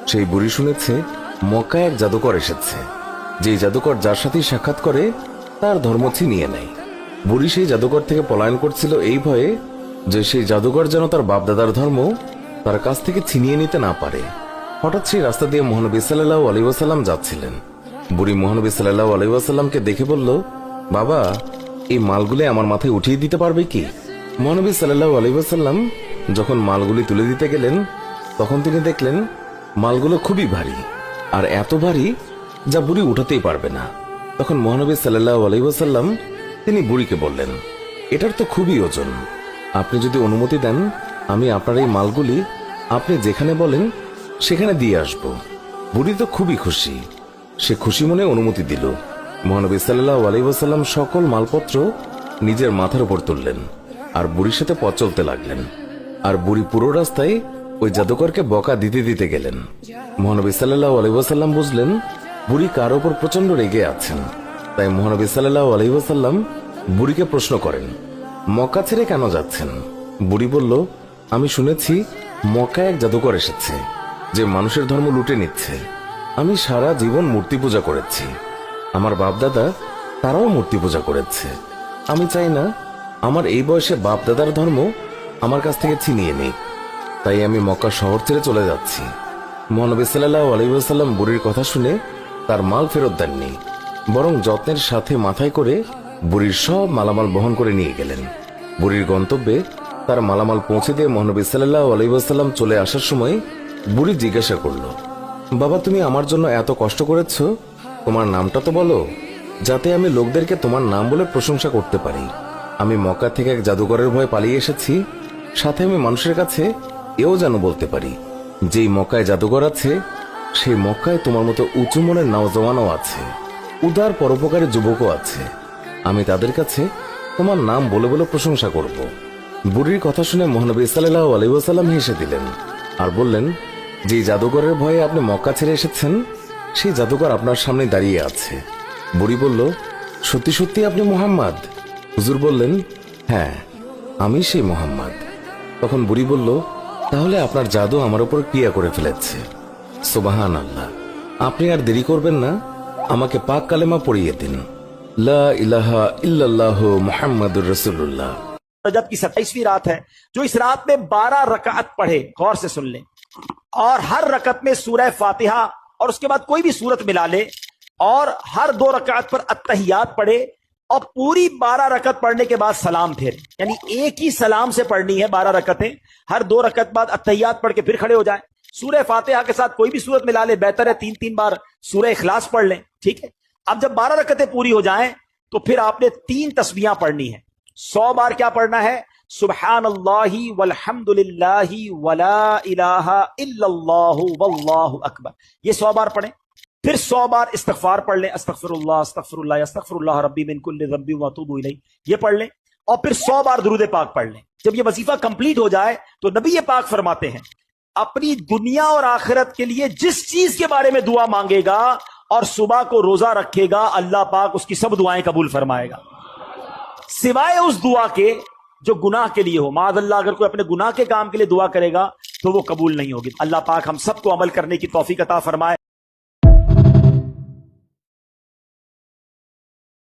সেই বুড়ি শুনেছে মক্কায় এক জাদুকর এসেছে। যে জাদুকর যার সাথে সাক্ষাৎ করে তার ধর্ম ছিনিয়ে নেয়। বুড়ি সেই জাদুকর থেকে পলায়ন করছিল এই ভয়ে যে সেই জাদুকর যেন তার বাপদাদার ধর্ম তার কাছ থেকে ছিনিয়ে নিতে না পারে। হঠাৎ সেই রাস্তা দিয়ে মহানবী সাল্লাল্লাহু আলাইহি ওয়াসাল্লাম যাচ্ছিলেন। বুড়ি মহানবী সাল্লাল্লাহু আলাইহি ওয়াসাল্লামকে দেখে বলল, বাবা, এই মালগুলি আমার মাথায় উঠিয়ে দিতে পারবে কি? মহানবী সাল্লাল্লাহু আলাইহি ওয়াসাল্লাম যখন মালগুলি তুলে দিতে গেলেন তখন তিনি দেখলেন মালগুলো খুবই ভারী, আর এত ভারী যা বুড়ি উঠাতেই পারবে না। তখন মহানবী সাল্লাল্লাহু আলাইহি ওয়াসাল্লাম তিনি বুড়িকে বললেন, এটার তো খুবই ওজন, আপনি যদি অনুমতি দেন আমি আপনার এই মালগুলি আপনি যেখানে বলেন সেখানে দিয়ে আসব। বুড়ি তো খুবই খুশি, সে খুশি মনে অনুমতি দিল। মহানবী সাল্লাল্লাহু আলাইহি ওয়াসাল্লাম সকল মালপত্র নিজের মাথার উপর তুললেন আর বুড়ির সাথে পথ চলতে লাগলেন। আর বুড়ি পুরো রাস্তায় ওই জাদুকরকে বকা দিতে দিতে গেলেন। মহানবী সাল্লাল্লাহু আলাইহি ওয়াসাল্লাম বুঝলেন বুড়ি কার উপর প্রচন্ড রেগে আছেন। তাই মহানবী সাল্লাল্লাহু আলাইহি ওয়াসাল্লাম বুড়িকে প্রশ্ন করেন, মক্কা ছেড়ে কেন যাচ্ছেন? বুড়ি বলল, আমি শুনেছি মক্কায় এক জাদুকর এসেছে যে মানুষের ধর্ম লুটে নিচ্ছে। আমি সারা জীবন মূর্তি পূজা করেছি, আমার বাপদাদা তারাও মূর্তি পূজা করেছে। আমি চাই না আমার এই বয়সে বাপদাদার ধর্ম আমার কাছ থেকে ছিনিয়ে নিক, তাই আমি মক্কা শহর ছেড়ে চলে যাচ্ছি। মহানবী সাল্লাল্লাহু আলাইহি ওয়াসাল্লাম বুড়ির কথা শুনে তার মাল ফেরত দেননি, বরং যত্নের সাথে মাথায় করে বুড়ির সব মালামাল বহন করে নিয়ে গেলেন। বুড়ির গন্তব্যে তার মালামাল পৌঁছে দিয়ে মহানবী সাল্লাল্লাহু আলাইহি ওয়াসাল্লাম চলে আসার সময় বুড়ি জিজ্ঞাসা করল, বাবা, তুমি আমার জন্য এত কষ্ট করেছ, তোমার নামটা তো বলো, যাতে আমি লোকদেরকে তোমার নাম বলে প্রশংসা করতে পারি। আমি মক্কা থেকে এক জাদুকরের ভয়ে পালিয়ে এসেছি, সাথে আমি মানুষের কাছে এও যেন বলতে পারি যেই মক্কায় জাদুকর আছে সেই মক্কায় তোমার মতো উঁচু মনের নওজওয়ানও আছে, উদার পরোপকারী যুবকও আছে। আমি তাদের কাছে তোমার নাম বলে বলে প্রশংসা করব। বুড়ির কথা শুনে মহানবী সাল্লাল্লাহু আলাইহি ওয়াসাল্লাম হেসে দিলেন আর বললেন, যে জাদুকরের ভয়ে আপনি মক্কা ছেড়ে এসেছেন সেই জাদুকর আপনার সামনে দাঁড়িয়ে আছে। বুড়ি বলল, সত্যি সত্যি আপনি মুহাম্মদ? হুজুর বললেন, হ্যাঁ, আমি সেই মুহাম্মদ। তখন বুড়ি বলল, তাহলে আপনার জাদু আমার উপর ক্রিয়া করে ফেলেছে। সুবহানাল্লাহ, আপনি আর দেরি করবেন না, আমাকে পাক কালেমা পড়িয়ে দিন, লা ইলাহা ইল্লাল্লাহু মুহাম্মাদুর রাসূলুল্লাহ। रजब की 27वीं रात है, जो इस रात में 12 रकात पढ़े, गौर से सुन ले, और हर रकत में सूरह फातिहा और उसके बाद कोई भी सूरत मिला ले, और हर 2 रकात पर अत्तहियात पढ़े, और पूरी 12 रकत पढ़ने के बाद सलाम फेरे, यानी एक ही सलाम से पढ़नी है 12 रकतें। हर 2 रकत बाद अत्तहियात पढ़ के फिर खड़े हो जाए, सूरह फातिहा के साथ कोई भी सूरत मिला ले, बेहतर है 3-3 बार सूरह इखलास पढ़ लें, ठीक है। अब जब 12 रकतें पूरी हो जाएं तो फिर आपने 3 तस्बीहां पढ़नी है। 100 बार क्या पढ़ना है? सुब्हानल्लाहि वल्हम्दुलिल्लाहि वला इलाहा इल्लल्लाहु वल्लाहु अकबर, ये 100 बार पढ़ें। फिर 100 बार इस्तगफार पढ़ लें, अस्तगफिरुल्लाह अस्तगफिरुल्लाह अस्तगफिरुल्लाह रब्बी मिन कुल्लि ज़ंबि व अतूबु इलैह, ये पढ़ लें। और फिर 100 बार दुरूद पाक पढ़ लें। जब ये वजीफा कंप्लीट हो जाए तो नबी पाक फरमाते हैं, अपनी दुनिया और आखिरत के लिए जिस चीज के बारे में दुआ मांगेगा और सुबह को रोजा रखेगा, अल्लाह पाक उसकी सब दुआएं कबूल फरमाएगा, सिवाय उस दुआ के जो गुनाह के लिए हो। माज़अल्लाह अगर कोई अपने गुनाह के काम के लिए दुआ करेगा तो वो कबूल नहीं होगी। अल्लाह पाक हम सबको अमल करने की तौफीक अता फरमाए।